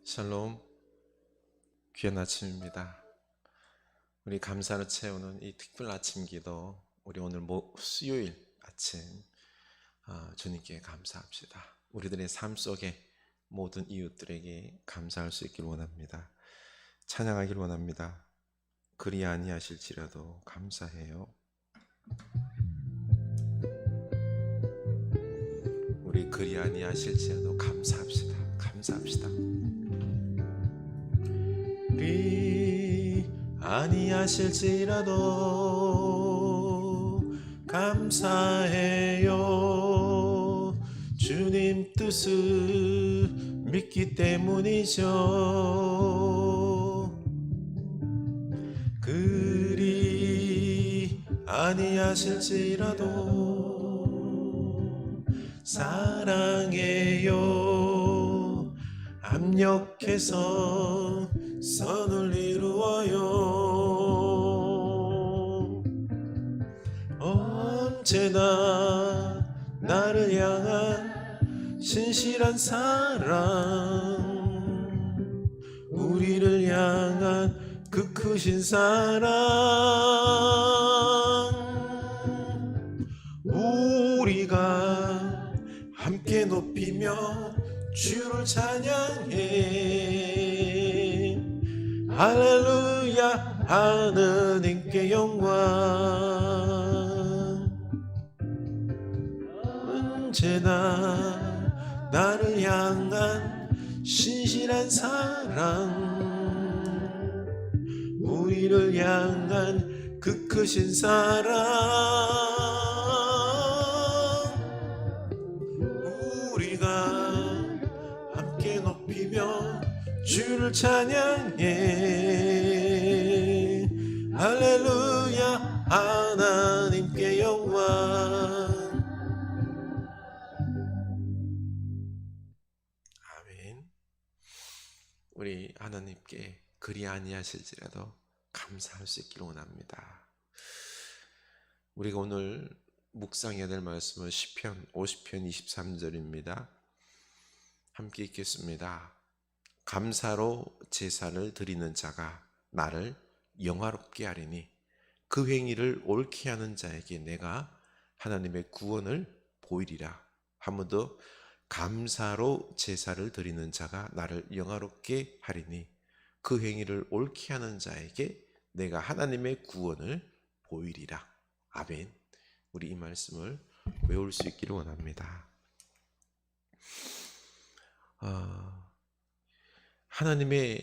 샬롬, 귀한 아침입니다. 우리 감사를 채우는 이 특별 아침 기도, 우리 오늘 수요일 아침 주님께 감사합시다. 우리들의 삶 속에 모든 이웃들에게 감사할 수 있길 원합니다. 찬양하길 원합니다. 그리 아니하실지라도 감사해요. 우리 그리 아니하실지라도 감사합시다. 감사합시다. 그리 아니하실지라도 감사해요. 주님 뜻을 믿기 때문이죠. 그리 아니하실지라도 사랑해요. 압력해서 선을 이루어요. 언제나 나를 향한 신실한 사랑, 우리를 향한 그 크신 사랑, 우리가 함께 높이며 주를 찬양해. 할렐루야, 하느님께 영광. 언제나 나를 향한 신실한 사랑, 우리를 향한 그 크신 사랑, 우리가 함께 높이며 주를 찬양해. 할렐루야, 하나님께 영광. 아멘. 우리 하나님께 그리 아니하실지라도 감사할 수 있기를 원합니다. 우리가 오늘 묵상해야 될 말씀은 시편 50편 23절입니다. 함께 읽겠습니다. 감사로 제사를 드리는 자가 나를 영화롭게 하리니 그 행위를 옳게 하는 자에게 내가 하나님의 구원을 보이리라. 한 번 더, 감사로 제사를 드리는 자가 나를 영화롭게 하리니 그 행위를 옳게 하는 자에게 내가 하나님의 구원을 보이리라. 아멘. 우리 이 말씀을 외울 수 있기를 원합니다. 하나님의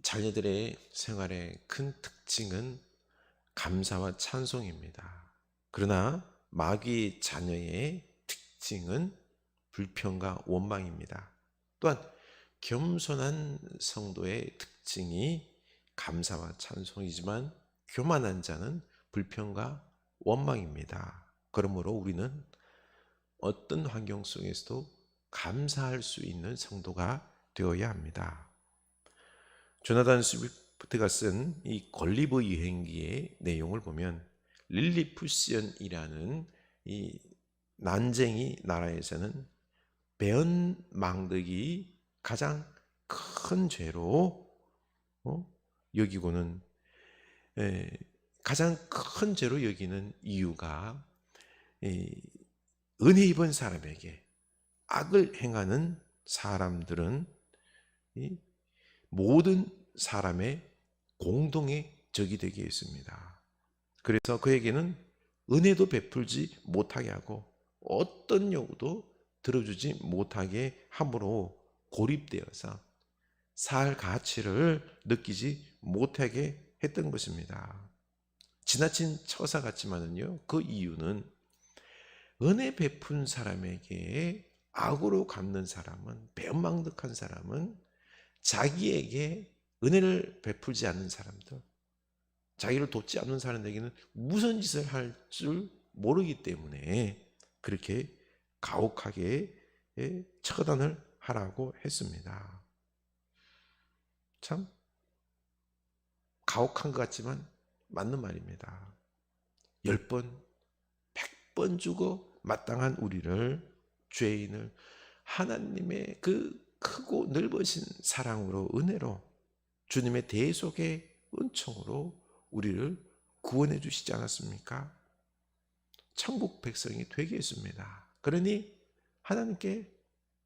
자녀들의 생활의 큰 특징은 감사와 찬송입니다. 그러나 마귀의 자녀의 특징은 불평과 원망입니다. 또한 겸손한 성도의 특징이 감사와 찬송이지만 교만한 자는 불평과 원망입니다. 그러므로 우리는 어떤 환경 속에서도 감사할 수 있는 성도가 되어야 합니다. 조나단 스위프트가 쓴 이 걸리버 여행기의 내용을 보면 릴리푸시언이라는 이 난쟁이 나라에서는 배은망덕이 가장 큰 죄로 여기고는 가장 큰 죄로 여기는 이유가 은혜 입은 사람에게 악을 행하는 사람들은 모든 사람의 공동의 적이 되게 했습니다. 그래서 그에게는 은혜도 베풀지 못하게 하고 어떤 요구도 들어주지 못하게 함으로 고립되어서 살 가치를 느끼지 못하게 했던 것입니다. 지나친 처사 같지만은요, 그 이유는 은혜 베푼 사람에게 악으로 갚는 사람은, 배은망덕한 사람은 자기에게 은혜를 베풀지 않는 사람들, 자기를 돕지 않는 사람에게는 무슨 짓을 할 줄 모르기 때문에 그렇게 가혹하게 처단을 하라고 했습니다. 참 가혹한 것 같지만 맞는 말입니다. 10번, 100번 주고 마땅한 우리를, 죄인을 하나님의 그 크고 넓으신 사랑으로, 은혜로, 주님의 대속의 은총으로 우리를 구원해 주시지 않았습니까? 천국 백성이 되게 했습니다. 그러니 하나님께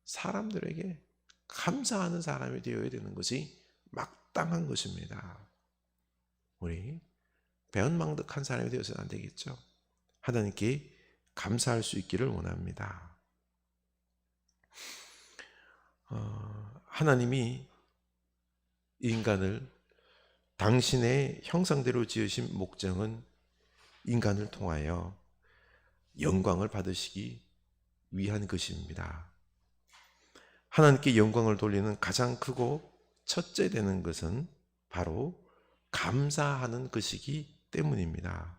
사람들에게 감사하는 사람이 되어야 되는 것이 마땅한 것입니다. 우리 배은망덕한 사람이 되어서는 안 되겠죠. 하나님께 감사할 수 있기를 원합니다. 하나님이 인간을 당신의 형상대로 지으신 목적은 인간을 통하여 영광을 받으시기 위한 것입니다. 하나님께 영광을 돌리는 가장 크고 첫째 되는 것은 바로 감사하는 것이기 때문입니다.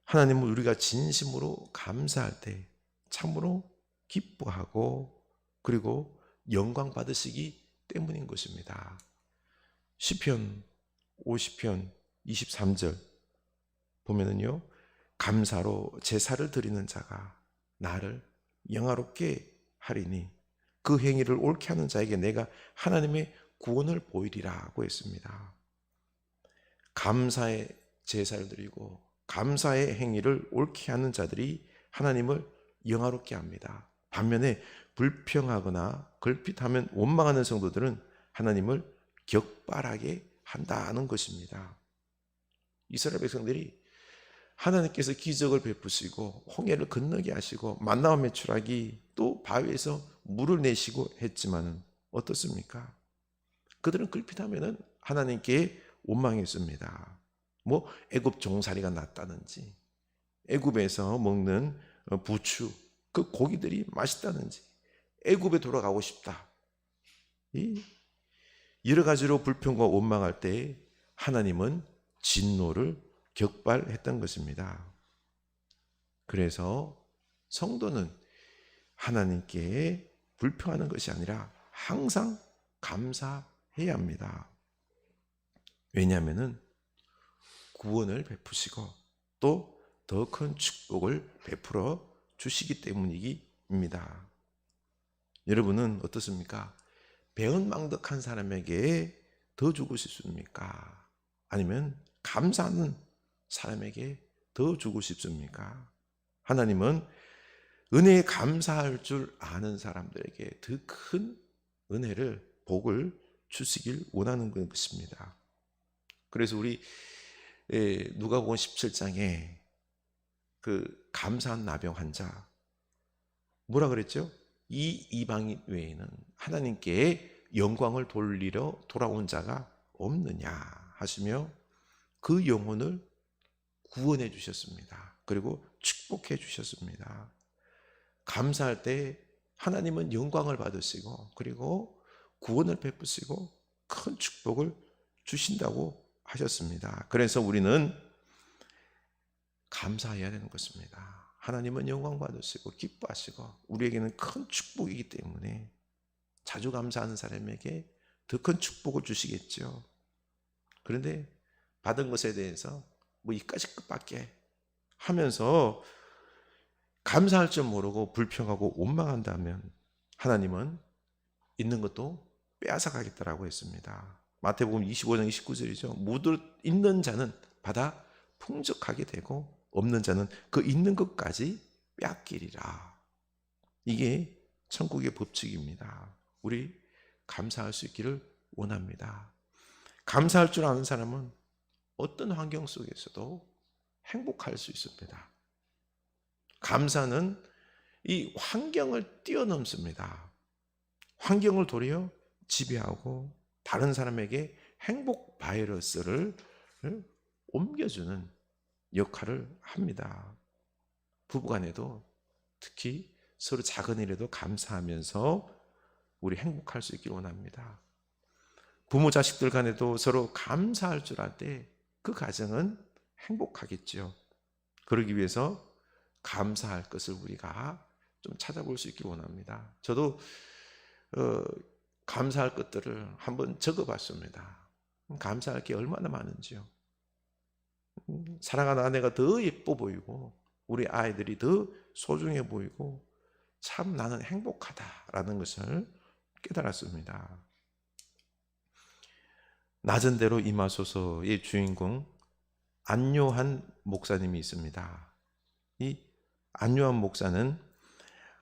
하나님은 우리가 진심으로 감사할 때 참으로 기뻐하고 그리고 영광 받으시기 때문인 것입니다. 시편 50편 23절 보면은요, 감사로 제사를 드리는 자가 나를 영화롭게 하리니 그 행위를 옳게 하는 자에게 내가 하나님의 구원을 보이리라고 했습니다. 감사의 제사를 드리고 감사의 행위를 옳게 하는 자들이 하나님을 영화롭게 합니다. 반면에 불평하거나 걸핏하면 원망하는 성도들은 하나님을 격발하게 한다는 것입니다. 이스라엘 백성들이 하나님께서 기적을 베푸시고 홍해를 건너게 하시고 만나와 메추라기 또 바위에서 물을 내시고 했지만 어떻습니까? 그들은 걸핏하면 하나님께 원망했습니다. 애굽 종살이가 낫다든지 애굽에서 먹는 부추 그 고기들이 맛있다든지 애굽에 돌아가고 싶다, 여러 가지로 불평과 원망할 때 하나님은 진노를 격발했던 것입니다. 그래서 성도는 하나님께 불평하는 것이 아니라 항상 감사해야 합니다. 왜냐하면 구원을 베푸시고 또 더 큰 축복을 베풀어 주시기 때문입니다. 여러분은 어떻습니까? 배은망덕한 사람에게 더 주고 싶습니까? 아니면 감사하는 사람에게 더 주고 싶습니까? 하나님은 은혜에 감사할 줄 아는 사람들에게 더 큰 은혜를, 복을 주시길 원하는 것입니다. 그래서 우리 누가복음 17장에 그 감사한 나병 환자 뭐라 그랬죠? 이 이방인 외에는 하나님께 영광을 돌리러 돌아온 자가 없느냐 하시며 그 영혼을 구원해 주셨습니다. 그리고 축복해 주셨습니다. 감사할 때 하나님은 영광을 받으시고 그리고 구원을 베푸시고 큰 축복을 주신다고 하셨습니다. 그래서 우리는 감사해야 되는 것입니다. 하나님은 영광 받으시고 기뻐하시고 우리에게는 큰 축복이기 때문에 자주 감사하는 사람에게 더 큰 축복을 주시겠죠. 그런데 받은 것에 대해서 이까짓 것밖에 하면서 감사할 줄 모르고 불평하고 원망한다면 하나님은 있는 것도 빼앗아 가겠다라고 했습니다. 마태복음 25장 29절이죠. 무릇 있는 자는 받아 풍족하게 되고 없는 자는 그 있는 것까지 빼앗기리라. 이게 천국의 법칙입니다. 우리 감사할 수 있기를 원합니다. 감사할 줄 아는 사람은 어떤 환경 속에서도 행복할 수 있습니다. 감사는 이 환경을 뛰어넘습니다. 환경을 도리어 지배하고 다른 사람에게 행복 바이러스를 옮겨주는 역할을 합니다. 부부간에도 특히 서로 작은 일에도 감사하면서 우리 행복할 수 있기를 원합니다. 부모 자식들 간에도 서로 감사할 줄 알 때 그 가정은 행복하겠죠. 그러기 위해서 감사할 것을 우리가 좀 찾아볼 수 있기를 원합니다. 저도 감사할 것들을 한번 적어봤습니다. 감사할 게 얼마나 많은지요. 사랑하는 아내가 더 예뻐 보이고 우리 아이들이 더 소중해 보이고 참 나는 행복하다라는 것을 깨달았습니다. 낮은 대로 임하소서의 주인공 안요한 목사님이 있습니다. 이 안요한 목사는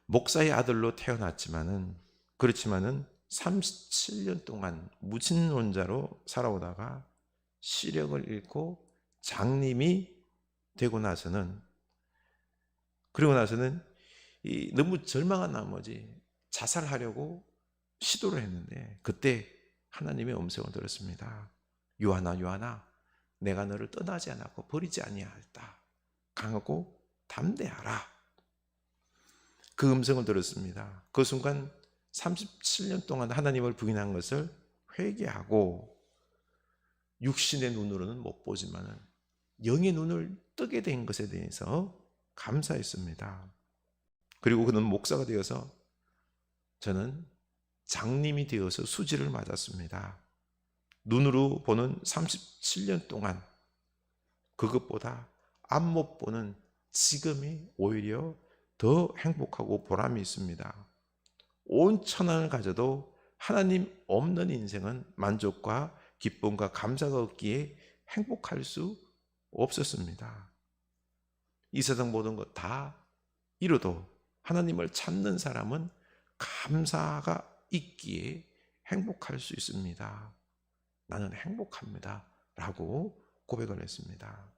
목사의 아들로 태어났지만은 그렇지만은 37년 동안 무신론자로 살아오다가 시력을 잃고 장님이 되고 나서는 너무 절망한 나머지 자살하려고 시도를 했는데 그때 하나님의 음성을 들었습니다. 요한아, 요한아, 내가 너를 떠나지 않았고 버리지 아니하였다. 강하고 담대하라. 그 음성을 들었습니다. 그 순간 37년 동안 하나님을 부인한 것을 회개하고 육신의 눈으로는 못 보지만 영의 눈을 뜨게 된 것에 대해서 감사했습니다. 그리고 그는 목사가 되어서 저는 장님이 되어서 수지를 맞았습니다. 눈으로 보는 37년 동안 그것보다 앞 못 보는 지금이 오히려 더 행복하고 보람이 있습니다. 온 천하를 가져도 하나님 없는 인생은 만족과 기쁨과 감사가 없기에 행복할 수 없었습니다. 이 세상 모든 것 다 이뤄도 하나님을 찾는 사람은 감사가 있기에 행복할 수 있습니다. 나는 행복합니다. 라고 고백을 했습니다.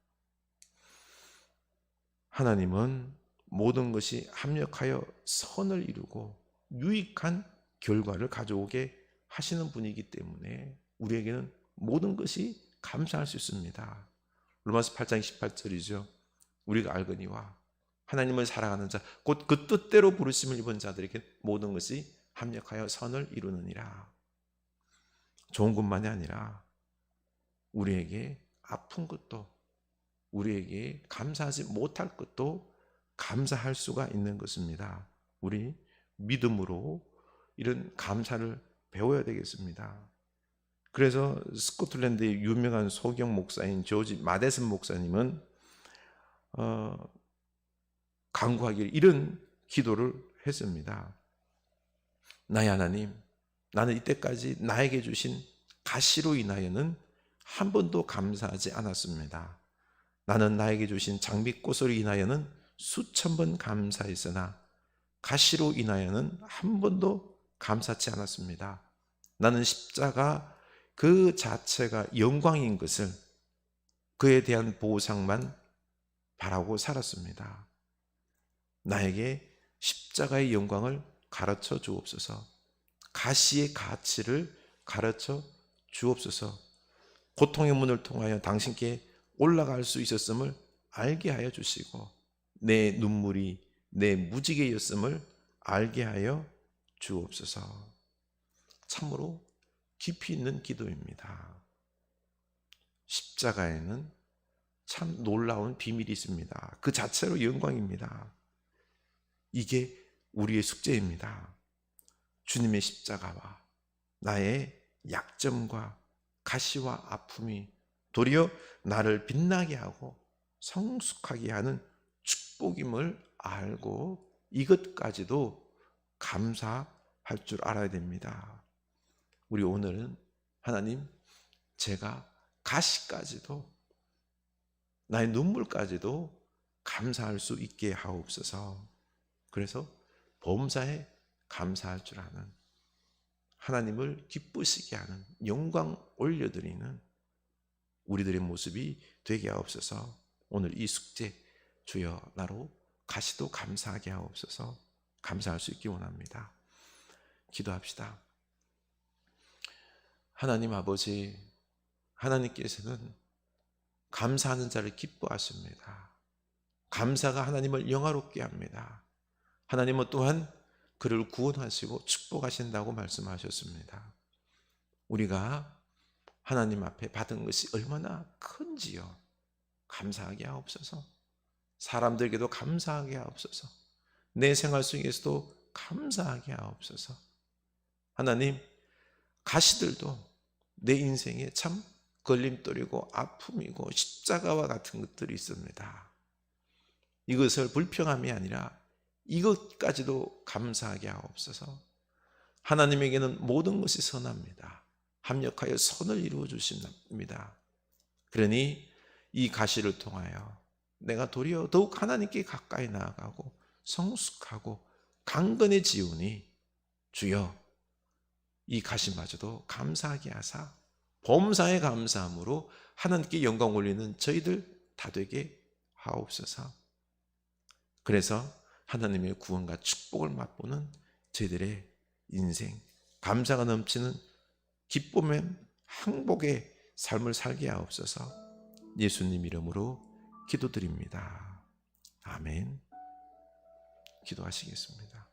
하나님은 모든 것이 합력하여 선을 이루고 유익한 결과를 가져오게 하시는 분이기 때문에 우리에게는 모든 것이 감사할 수 있습니다. 로마서 8장 18절이죠. 우리가 알거니와 하나님을 사랑하는 자 곧 그 뜻대로 부르심을 입은 자들에게 모든 것이 합력하여 선을 이루느니라. 좋은 것만이 아니라 우리에게 아픈 것도 우리에게 감사하지 못할 것도 감사할 수가 있는 것입니다. 우리 믿음으로 이런 감사를 배워야 되겠습니다. 그래서 스코틀랜드의 유명한 소경 목사인 조지 마데슨 목사님은 간구하기를 이런 기도를 했습니다. 나의 하나님, 나는 이때까지 나에게 주신 가시로 인하여는 한 번도 감사하지 않았습니다. 나는 나에게 주신 장미꽃으로 인하여는 수천 번 감사했으나 가시로 인하여는 한 번도 감사치 않았습니다. 나는 십자가 그 자체가 영광인 것을 그에 대한 보상만 바라고 살았습니다. 나에게 십자가의 영광을 가르쳐 주옵소서. 가시의 가치를 가르쳐 주옵소서. 고통의 문을 통하여 당신께 올라갈 수 있었음을 알게 하여 주시고 내 눈물이 내 무지개였음을 알게 하여 주옵소서. 참으로 깊이 있는 기도입니다. 십자가에는 참 놀라운 비밀이 있습니다. 그 자체로 영광입니다. 이게 우리의 숙제입니다. 주님의 십자가와 나의 약점과 가시와 아픔이 도리어 나를 빛나게 하고 성숙하게 하는 축복임을 알고 이것까지도 감사할 줄 알아야 됩니다. 우리 오늘은 하나님, 제가 가시까지도 나의 눈물까지도 감사할 수 있게 하옵소서. 그래서 범사에 감사할 줄 아는, 하나님을 기쁘시게 하는, 영광 올려드리는 우리들의 모습이 되게 하옵소서. 오늘 이 숙제 주여 나로 가시도 감사하게 하옵소서. 감사할 수 있기 원합니다. 기도합시다. 하나님 아버지, 하나님께서는 감사하는 자를 기뻐하십니다. 감사가 하나님을 영화롭게 합니다. 하나님은 또한 그를 구원하시고 축복하신다고 말씀하셨습니다. 우리가 하나님 앞에 받은 것이 얼마나 큰지요. 감사하게 하옵소서. 사람들에게도 감사하게 하옵소서. 내 생활 속에서도 감사하게 하옵소서. 하나님, 가시들도 내 인생에 참 걸림돌이고 아픔이고 십자가와 같은 것들이 있습니다. 이것을 불평함이 아니라 이것까지도 감사하게 하옵소서. 하나님에게는 모든 것이 선합니다. 합력하여 선을 이루어 주십니다. 그러니 이 가시를 통하여 내가 도리어 더욱 하나님께 가까이 나아가고 성숙하고 강건해지우니 주여 이 가시마저도 감사하게 하사 범사에 감사함으로 하나님께 영광 올리는 저희들 다 되게 하옵소서. 그래서 하나님의 구원과 축복을 맛보는 저희들의 인생, 감사가 넘치는 기쁨의 행복의 삶을 살게 하옵소서. 예수님 이름으로 기도드립니다. 아멘. 기도하시겠습니다.